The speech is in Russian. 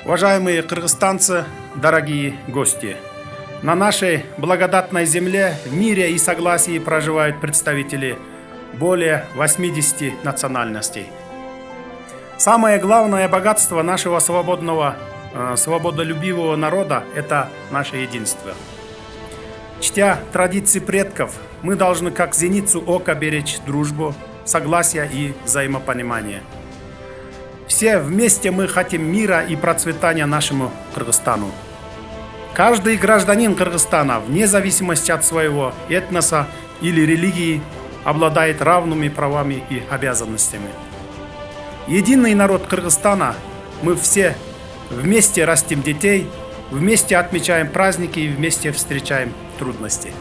Уважаемые кыргызстанцы, дорогие гости! На нашей благодатной земле в мире и согласии проживают представители более 80 национальностей. Самое главное богатство нашего свободолюбивого народа – это наше единство. Чтя традиции предков, мы должны как зеницу ока беречь дружбу, согласие и взаимопонимание. Все вместе мы хотим мира и процветания нашему Кыргызстану. Каждый гражданин Кыргызстана, вне зависимости от своего этноса или религии, обладает равными правами и обязанностями. Единый народ Кыргызстана, мы все вместе растим детей, вместе отмечаем праздники и вместе встречаем трудности.